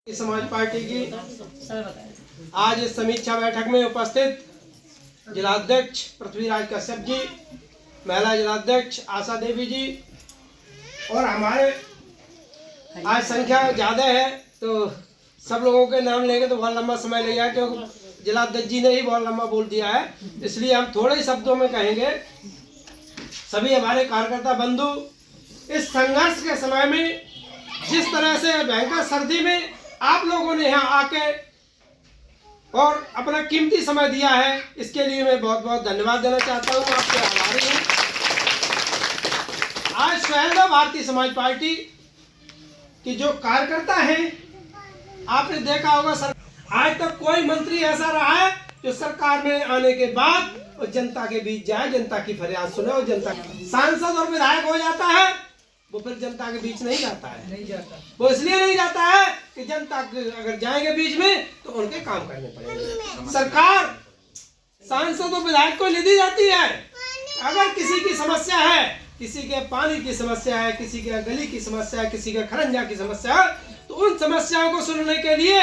समाज पार्टी की आज इस समीक्षा बैठक में उपस्थित जिलाध्यक्ष पृथ्वीराज कश्यप जी, महिला जिलाध्यक्ष आशा देवी जी और हमारे आज संख्या ज़्यादा है तो सब लोगों के नाम लेंगे तो बहुत लंबा समय लगेगा क्योंकि जिलाध्यक्ष जी ने ही बहुत लंबा बोल दिया है, इसलिए हम थोड़े ही शब्दों में कहेंगे। सभी हमारे कार्यकर्ता बंधु इस संघर्ष के समय में जिस तरह से भयंकर सर्दी में आप लोगों ने यहाँ आके और अपना कीमती समय दिया है, इसके लिए मैं बहुत बहुत धन्यवाद देना चाहता हूँ, आपके आभारी हूँ। आज स्वयं भारतीय समाज पार्टी की जो कार्यकर्ता हैं, आपने देखा होगा आज तक कोई मंत्री ऐसा रहा है जो सरकार में आने के बाद और जनता के बीच जाए, जनता की फरियाद सुने और जनता सांसद और विधायक हो जाता है, वो फिर जनता के बीच नहीं जाता है। नहीं जाता वो इसलिए नहीं जाता है कि जनता अगर जाएंगे बीच में तो उनके काम करने पड़ेंगे। सरकार सांसद और विधायक को निधि जाती है, अगर किसी की समस्या है, किसी के पानी की समस्या है, किसी के गली की समस्या है, किसी के खरंजा की समस्या है, तो उन समस्याओं को सुनने के लिए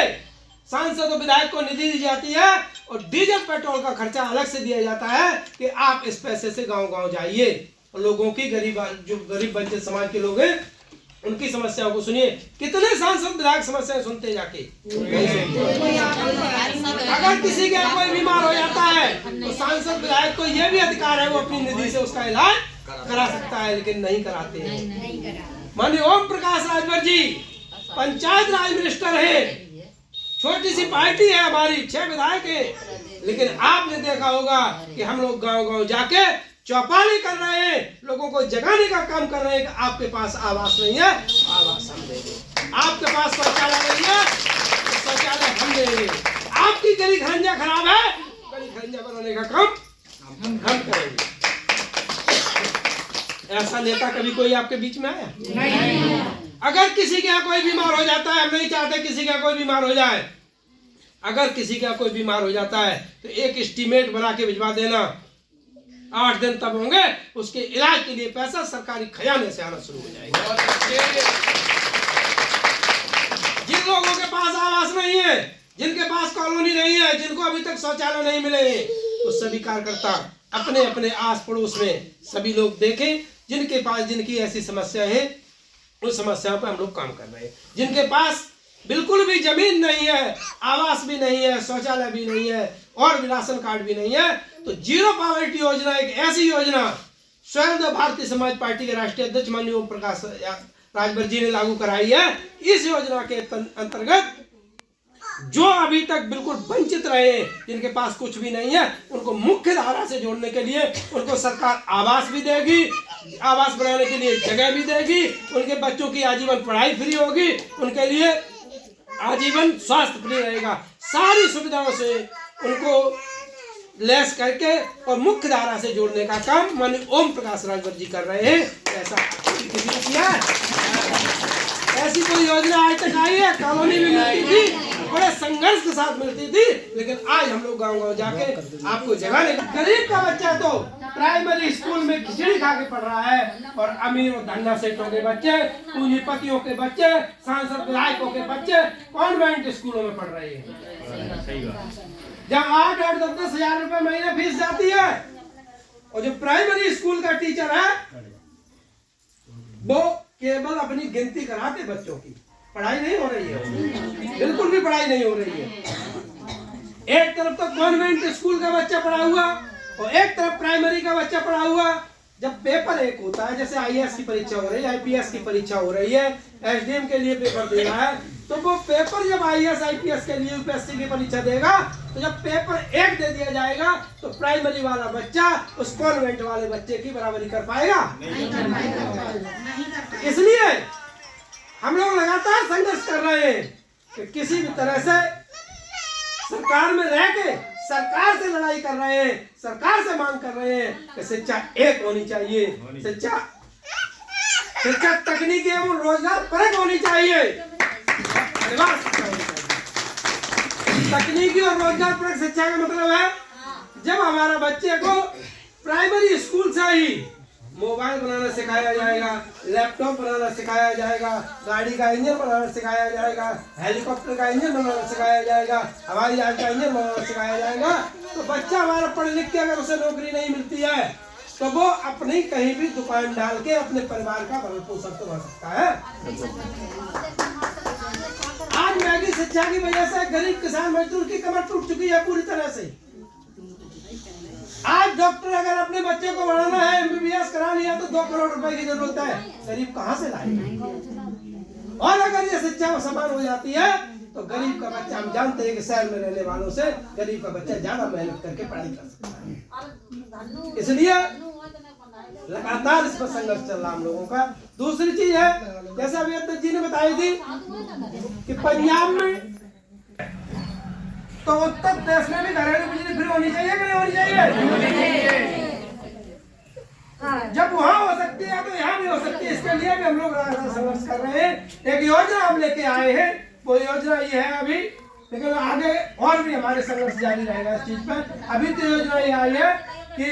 सांसद और विधायक को निधि दी जाती है और डीजल पेट्रोल का खर्चा अलग से दिया जाता है कि आप इस पैसे से गांव-गांव जाइए और लोगों की जो गरीब वंचित समाज के लोग हैं उनकी समस्याओं को सुनिए। कितने सांसद विधायक समस्याएं सुनते जाके। अगर किसी का कोई बीमार हो जाता है तो सांसद विधायक को यह भी अधिकार है वो अपनी निधि से उसका इलाज करा सकता है, लेकिन नहीं कराते हैं। माननीय ओम प्रकाश राजभर जी पंचायत राज मिनिस्टर है, छोटी सी पार्टी है हमारी, 6 विधायक है, लेकिन आपने देखा होगा कि हम लोग गांव-गांव जाके चौपाली कर रहे हैं, लोगों को जगाने का काम कर रहे हैं कि आपके पास आवास नहीं है, आवास हम देंगे। आपके पास शौचालय नहीं है, तो शौचालय हम देंगे। आपकी गली खरंजा खराब है, गली खरंजा बनाने का काम हम करेंगे। ऐसा नेता कभी कोई आपके बीच में आया? नहीं। अगर किसी के यहाँ कोई बीमार हो जाता है, हम नहीं चाहते किसी का कोई बीमार हो जाए, अगर किसी का कोई बीमार हो जाता है तो एक एस्टीमेट बना के भिजवा देना, 8 दिन तब होंगे, उसके इलाज के लिए पैसा सरकारी खजाने से आना शुरू हो जाएगा। जिन लोगों के पास आवास नहीं है, जिनके पास कॉलोनी नहीं है, जिनको अभी तक शौचालय नहीं मिले हैं, तो सभी कार्यकर्ता अपने अपने आस पड़ोस में सभी लोग देखें जिनके पास जिनकी ऐसी समस्या है, उस समस्याओं पर हम लोग काम कर रहे हैं। जिनके पास बिल्कुल भी जमीन नहीं है, आवास भी नहीं है, शौचालय भी नहीं है और भी राशन कार्ड भी नहीं है, तो जीरो पॉवर्टी योजना एक ऐसी योजना स्वयं भारतीय समाज पार्टी के राष्ट्रीय अध्यक्ष माननीय ओम प्रकाश राजभर जी ने लागू कराई है। इस योजना के अंतर्गत जो अभी तक बिल्कुल वंचित रहे, जिनके पास कुछ भी नहीं है, उनको मुख्य धारा से जोड़ने के लिए उनको सरकार आवास भी देगी, आवास बनाने के लिए जगह भी देगी, उनके बच्चों की आजीवन पढ़ाई फ्री होगी, उनके लिए आजीवन स्वास्थ्य फ्री रहेगा। सारी सुविधाओं से उनको लेस करके और मुख्य धारा से जोड़ने का काम माननीय ओम प्रकाश राजभर जी कर रहे हैं। ऐसा किसी ने किया? ऐसी कोई योजना आज तक आई है? कॉलोनी भी मिलती थी, बड़े संघर्ष के साथ मिलती थी, लेकिन आज हम लोग गाँव-गाँव जाके आपको जगाने का। गरीब का बच्चा तो प्राइमरी स्कूल में खिचड़ी खा के पढ़ रहा है और अमीर और धंधा सेठों के बच्चे, पूंजीपतियों के बच्चे, सांसद विधायकों के बच्चे कॉन्वेंट स्कूलों में पढ़ रहे हैं, जहाँ 8-8, 10-10 हजार रुपए महीने फीस जाती है। और जो प्राइमरी स्कूल का टीचर है वो केवल अपनी गिनती कराते बच्चों की, पढ़ाई नहीं हो रही है, बिल्कुल भी पढ़ाई नहीं हो रही है। एक तरफ तो कॉन्वेंट स्कूल का बच्चा पढ़ा हुआ और एक तरफ प्राइमरी का बच्चा पढ़ा हुआ। जब पेपर एक होता है, जैसे आईएएस की परीक्षा हो रही है, आईपीएस की परीक्षा हो रही है, एसडीएम के लिए पेपर दे रहा है, तो वो पेपर जब आईएएस आईपीएस के लिए यूपीएससी की परीक्षा देगा, तो जब पेपर एक दे दिया जाएगा तो प्राइमरी वाला बच्चा उस कॉन्वेंट वाले बच्चे की बराबरी कर पाएगा? नहीं कर पाएगा। इसलिए हम लोग लगातार संघर्ष कर रहे हैं कि किसी भी तरह से सरकार में रह के सरकार से लड़ाई कर रहे हैं, सरकार से मांग कर रहे हैं कि शिक्षा एक होनी चाहिए, शिक्षा तकनीकी एवं रोजगार परक होनी चाहिए। तकनीकी और रोजगार परक शिक्षा का मतलब है जब हमारा बच्चे को प्राइमरी स्कूल से ही मोबाइल बनाना सिखाया जाएगा, लैपटॉप बनाना सिखाया जाएगा, गाड़ी का इंजन बनाना सिखाया जाएगा, हेलीकॉप्टर का इंजन बनाना सिखाया जाएगा, हवाई जहाज का इंजन बनाना सिखाया जाएगा। तो बच्चा हमारा पढ़ लिख के अगर उसे नौकरी नहीं मिलती है तो वो अपनी कहीं भी दुकान डाल के अपने परिवार का भरण पोषण तो कर सकता है। आज महंगी शिक्षा की वजह से गरीब किसान मजदूर की कमर टूट चुकी है पूरी तरह से। आज डॉक्टर अगर अपने बच्चे को बढ़ाना है, MBBS करा लिया तो 2 करोड़ रुपए की जरूरत है, गरीब कहाँ से लाएगा? और अगर ये शिक्षा समान हो जाती है तो गरीब का बच्चा, हम जानते हैं कि शहर में रहने वालों से गरीब का बच्चा ज्यादा मेहनत करके पढ़ाई कर सकता है। इसलिए लगातार इस पर संघर्ष चल रहा हम लोगों का। दूसरी चीज है, जैसे अभी अध्यक्ष जी ने बताई थी कि पंजाब में तो उत्तर प्रदेश में भी घरेलू बिजली फ्री होनी चाहिए कि नहीं होनी चाहिए? जब वहाँ हो सकती है तो यहाँ भी हो सकती है। इसके लिए भी हम लोग संघर्ष कर रहे हैं। एक योजना हम लेके आए हैं, वो योजना ये है अभी, लेकिन आगे और भी हमारे संघर्ष जारी रहेगा इस चीज पर। अभी तो योजना ये आई है कि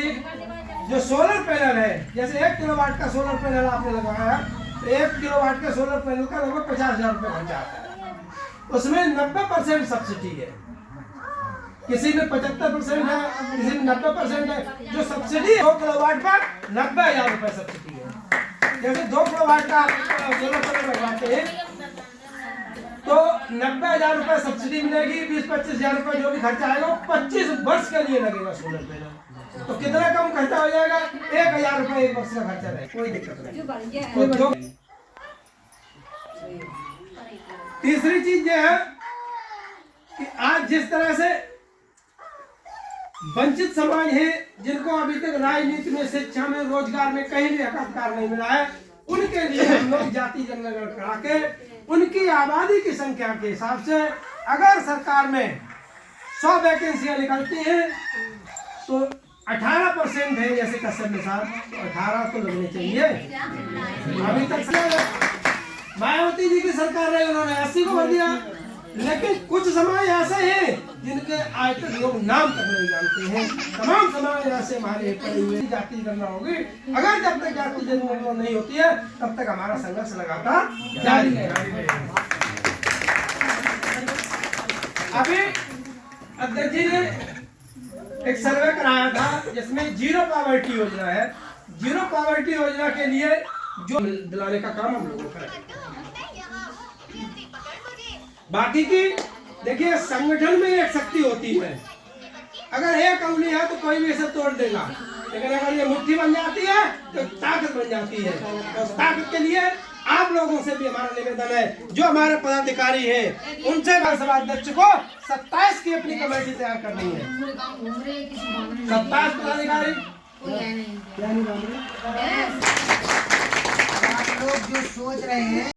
जो सोलर पैनल है, जैसे 1 किलोवाट का सोलर पैनल आपने लगाया तो 1 किलोवाट के सोलर पैनल का लगभग 50,000 रुपये खर्चा आता है। उसमें 90% सब्सिडी है, किसी में 75% है, किसी में 90% है। जो सब्सिडी 2 किलोवाट पर 90,000 रुपये सब्सिडी है। जैसे 2 किलोवाट का सोलर पैनल लगवाते हैं तो 90,000 रुपये सब्सिडी मिलेगी। 20-25,000 रुपये जो भी खर्चा आएगा वो 25 वर्ष के लिए लगेगा सोलर पैनल। तो कितना कम खर्चा हो जाएगा? 1,000 रुपये 1 वर्ष का खर्चा रहेगा, कोई दिक्कत नहीं। तीसरी चीज ये है कि आज जिस तरह से वंचित समाज है, जिनको अभी तक राजनीति में, शिक्षा में, रोजगार में कहीं भी हक अधिकार नहीं मिला है, उनके लिए हम लोग जाति जनगणना करा के उनकी आबादी की संख्या के हिसाब से अगर सरकार में 100 वैकेंसियां निकलती हैं तो 18% है, जैसे कसम में साथ, तो 18 तो लगने चाहिए। अभी तक मायावती जी की सरकार रही, उन्होंने 80 को भर दिया। लेकिन कुछ समाज ऐसे हैं जिनके आज तक लोग नाम तक नहीं जानते हैं। तमाम समाज ऐसे हमारे पड़े हुए। जाति जनगणना होगी, अगर जब तक जाति जनगणना नहीं होती है तब तक हमारा संघर्ष लगातार जारी रहेगा। अभी अध्यक्ष जी ने एक सर्वे कराया था जिसमें जीरो पॉवर्टी योजना है। जीरो पॉवर्टी योजना के लिए जो दिलाने का काम हम लोगों का है। बाकी की देखिए, संगठन में एक शक्ति होती है। अगर एक अंगुली है तो कोई भी इसे तोड़ देगा, लेकिन अगर ये मुट्ठी बन जाती है तो ताकत बन जाती है। और ताकत के लिए आप लोगों से भी हमारा निवेदन है, जो हमारे पदाधिकारी हैं उनसे सभा अध्यक्ष को 27 की अपनी कमेटी तैयार करनी है। 27 पदाधिकारी आप लोग जो सोच रहे हैं